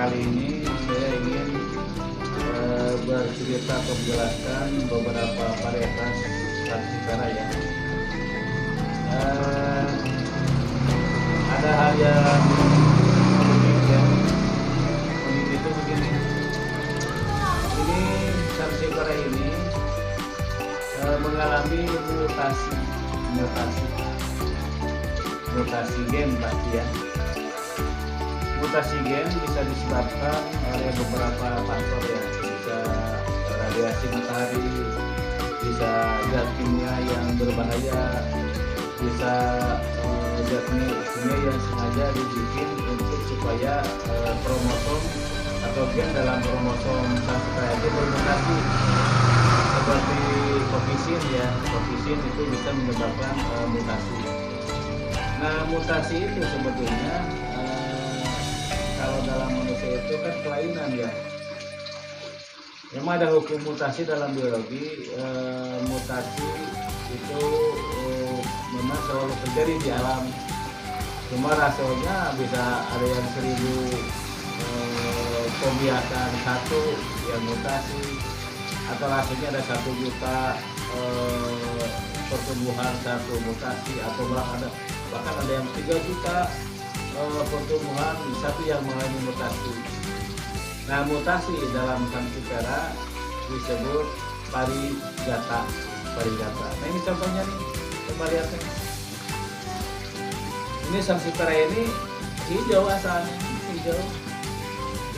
kali ini saya ingin bercerita atau menjelaskan beberapa varietas Sansevieria ya. Ada hal yang unik ya. Unik itu begini. Ini Sansevieria ini mengalami mutasi gen pasti ya. Mutasi gen bisa disebabkan oleh beberapa faktor ya, bisa radiasi matahari, bisa zat kimia yang berbahaya, bisa zat kimia yang sengaja dibikin untuk supaya kromosom atau gen dalam kromosom Sansevieria itu bermutasi, seperti kofisin ya. Kofisin itu bisa menyebabkan mutasi. Nah, mutasi itu sebetulnya kalau dalam manusia itu kan kelainan ya. Memang ada hukum mutasi dalam biologi. Mutasi itu memang selalu terjadi di alam. Cuma rasionya bisa ada yang 1000 pembiakan 1 yang mutasi, atau rasionya ada 1 juta pertumbuhan 1 mutasi, atau bahkan ada yang 3 juta pertumbuhan 1 yang mengalami mutasi. Nah, mutasi dalam Sansevieria disebut parigata. Nah, ini contohnya nih, coba lihat nih. Ini Sansevieria ini hijau asalnya, hijau.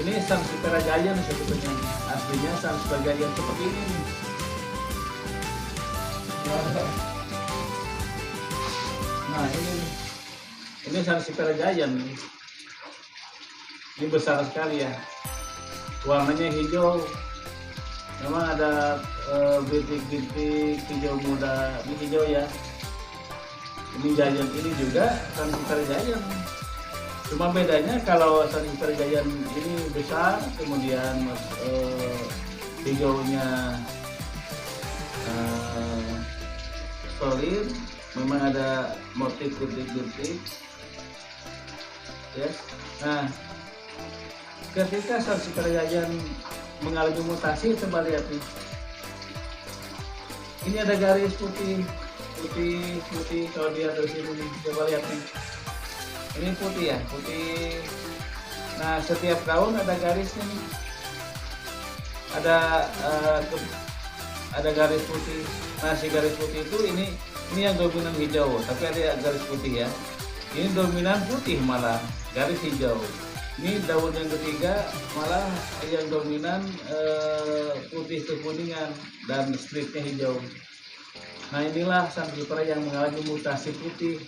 Ini Sansevieria giant sebetulnya. Aslinya Sansevieria giant seperti ini nih. Nah, ini Sansevieria giant. Ini besar sekali ya. Warnanya hijau. Memang ada bintik-bintik hijau muda. Ini hijau ya. Ini giant ini juga Sansevieria giant. Cuma bedanya kalau Sansevieria giant ini besar, kemudian hijaunya solid, memang ada motif bintik-bintik. Yes. Nah, ketika Sansevieria giant mengalami mutasi, coba lihat nih. Ini ada garis putih kalau dia dari sini nih, coba lihat nih. Ini putih ya, putih. Nah, setiap daun ada garisnya nih. Ada garis putih. Nah, si garis putih itu ini yang dominan hijau, tapi ada garis putih ya. Ini dominan putih malah, garis hijau. Ini daun yang ketiga malah yang dominan putih kekuningan dan stripnya hijau. Nah, inilah Sansevieria yang mengalami mutasi putih.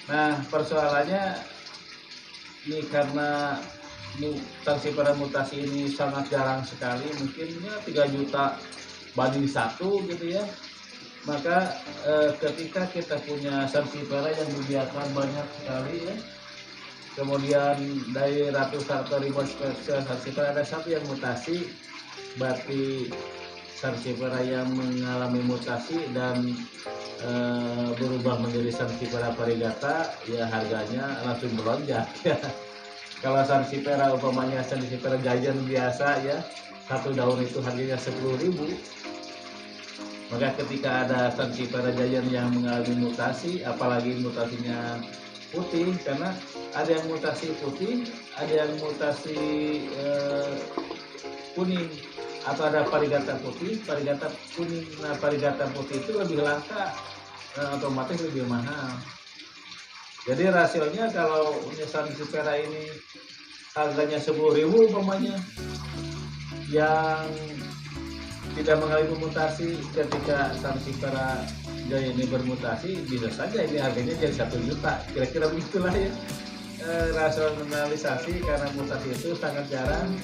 Nah, persoalannya ini karena Sansevieria mutasi ini sangat jarang sekali, mungkin ya 3 juta banding 1 gitu ya. Maka ketika kita punya Sansevieria yang dibiarkan banyak sekali ya, kemudian dari ratusan atau ribuan spesies Sansevieria ada 1 yang mutasi, berarti Sansevieria yang mengalami mutasi dan berubah menjadi Sansevieria variegata, ya harganya langsung melonjak ya. Kalau Sansevieria umpamanya Sansevieria giant biasa ya, 1 daun itu harganya 10.000. Maka ketika ada Sansevieria giant yang mengalami mutasi, apalagi mutasinya putih, karena ada yang mutasi putih, ada yang mutasi kuning, atau ada variegata putih, variegata kuning. Nah, variegata putih itu lebih langka, otomatis lebih mahal. Jadi rasionya kalau Sansevieria ini harganya 10.000 umpamanya, yang tidak mengalami mutasi, ketika Sansevieria giant ini bermutasi, bisa saja ini harganya jadi 1 juta. Kira-kira begitulah ya. Rasionalisasi karena mutasi itu sangat jarang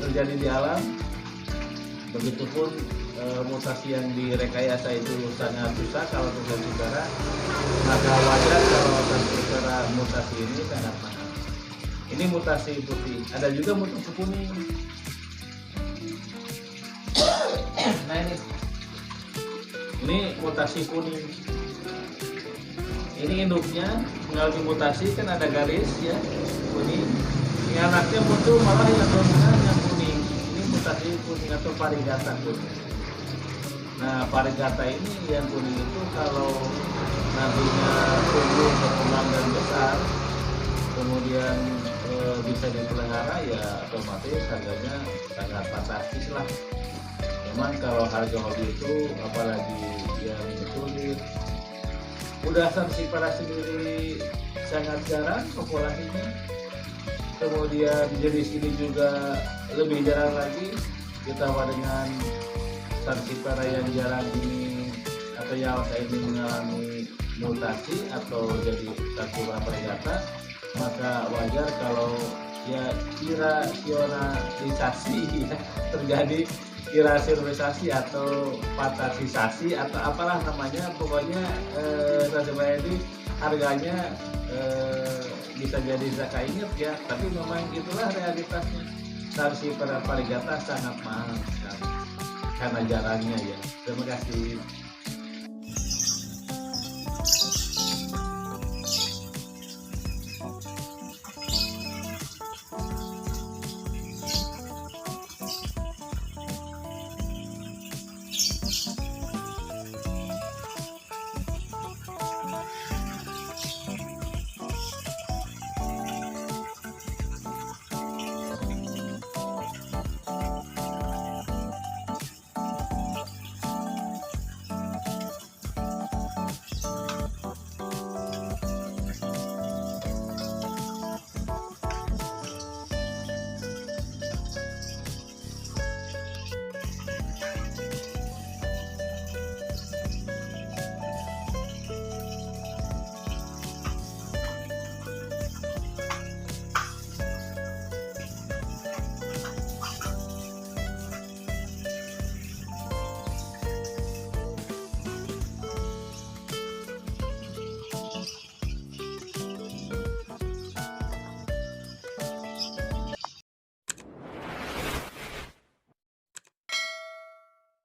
terjadi di alam. Begitupun mutasi yang direkayasa itu sangat susah kalau untuk Sansevieria. Maka wajar kalau Sansevieria mutasi ini sangat mahal. Ini mutasi putih, ada juga mutasi kuning. Nah, ini mutasi kuning. Ini induknya mengalami mutasi, kan ada garis ya kuning. Ini anaknya muncul malah yang dominan yang kuning. Ini mutasi kuning atau varigata kuning. Nah, varigata ini yang kuning itu kalau nantinya tumbuh berkembang dan besar, kemudian bisa dipelihara, ya otomatis harganya sangat fantastis lah. Cuman kalau harga hobi itu apalagi yang sulit, udah Sansevieria sendiri sangat jarang populasinya, kemudian jenis ini juga lebih jarang lagi, ditambah dengan Sansevieria yang jarang ini atau yang saya ini mengalami mutasi atau jadi Sansevieria varigata, maka wajar kalau ya irasionalisasi ya, terjadi irasionalisasi atau fantasisasi atau apalah namanya, pokoknya Sansevieria ini harganya bisa jadi Zaka inget ya, tapi memang itulah realitasnya. Sansevieria varigata sangat mahal sekali karena jarangnya ya. Terima kasih.